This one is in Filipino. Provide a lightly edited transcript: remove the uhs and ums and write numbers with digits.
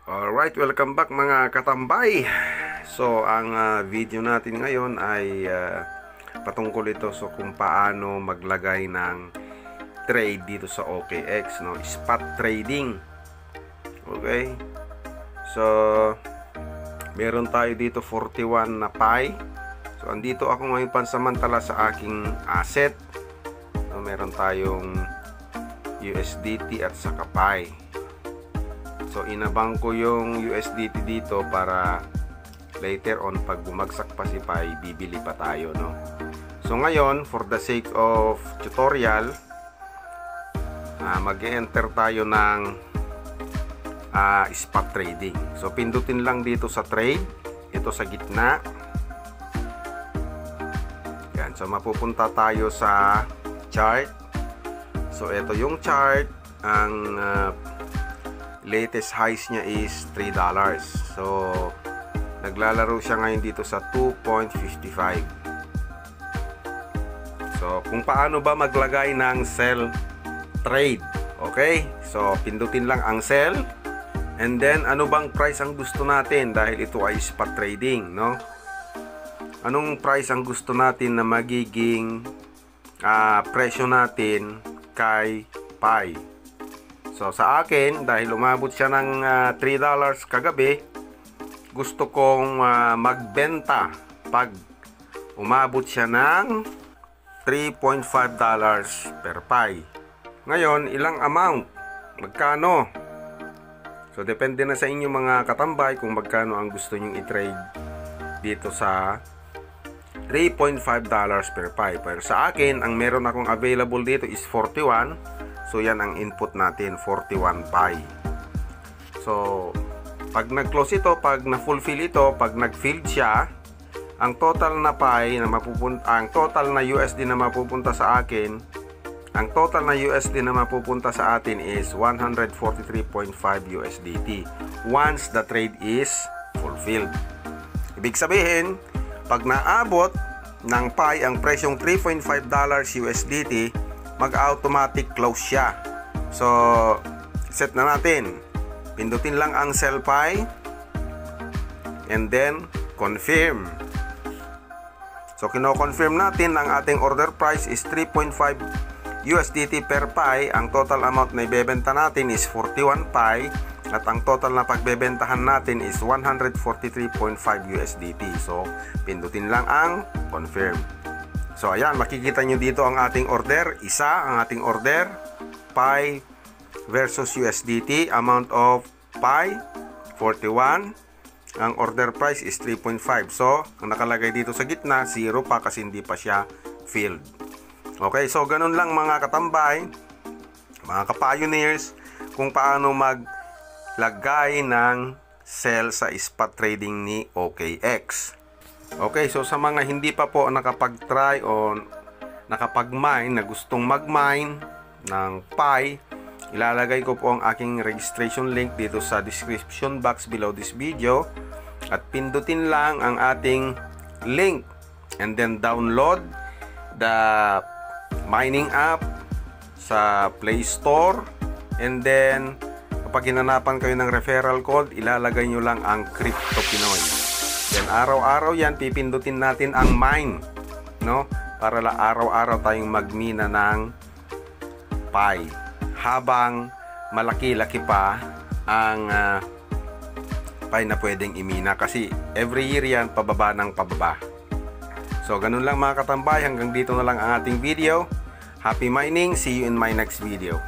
Alright, welcome back mga katambay. So, ang video natin ngayon ay patungkol ito so kung paano maglagay ng trade dito sa OKX, no? Spot trading. Okay? So, meron tayo dito 41 na pie. So, andito ako ngayon pansamantala sa aking asset. So, meron tayong USDT at saka pie. So inabang ko yung USDT dito para later on pag bumagsak pa si Pi, bibili pa tayo, no? So ngayon, for the sake of tutorial, mag-enter tayo ng spot trading. So pindutin lang dito sa trade, ito sa gitna. Yan, so mapupunta tayo sa chart. So ito yung chart, ang latest highs niya is $3. So naglalaro siya ngayon dito sa 2.55. So kung paano ba maglagay ng sell trade. Okay? So pindutin lang ang sell, and then ano bang price ang gusto natin dahil ito ay spot trading, no? Anong price ang gusto natin na magiging presyo natin kay Pi? So sa akin, dahil umabot siya ng $3 kagabi, gusto kong magbenta pag umabot siya ng $3.5 per pie. Ngayon, ilang amount? Magkano? So depende na sa inyo mga katambay kung magkano ang gusto nyong i-trade dito sa $3.5 per pie. Pero sa akin, ang meron akong available dito is 41. So yan ang input natin, 41 pi. So pag nag-close ito, pag na-fulfill ito, pag nag-filled siya, ang total na pi na mapupunta, ang total na USD na mapupunta sa akin, ang total na USD na mapupunta sa atin is 143.5 USDT once the trade is fulfilled. Ibig sabihin, pag naabot ng pi ang presyong $3.5 USDT, mag-automatic close siya. So set na natin, pindutin lang ang sell pi and then confirm. So kino-confirm natin ang ating order price is 3.5 USDT per pi. Ang total amount na ibebenta natin is 41 pi at ang total na pagbebentahan natin is 143.5 USDT. So pindutin lang ang confirm. So ayan, makikita nyo dito ang ating order. Isa ang ating order, Pi versus USDT. Amount of Pi 41. Ang order price is 3.5. So ang nakalagay dito sa gitna, 0 pa kasi hindi pa siya filled. Okay, so ganun lang mga katambay, mga ka-pioneers, kung paano maglagay ng sell sa spot trading ni OKX. Okay, so sa mga hindi pa po nakapag-try o nakapag-mine na gustong mag-mine ng Pi, ilalagay ko po ang aking registration link dito sa description box below this video at pindutin lang ang ating link and then download the mining app sa Play Store, and then kapag hinanapan kayo ng referral code, ilalagay nyo lang ang Crypto Pinoy. Then araw-araw yan, pipindutin natin ang mine, no? Para araw-araw tayong magmina ng Pi habang malaki-laki pa ang Pi na pwedeng imina, kasi every year yan pababa ng pababa. So ganun lang mga katambay, hanggang dito na lang ang ating video. Happy mining, see you in my next video.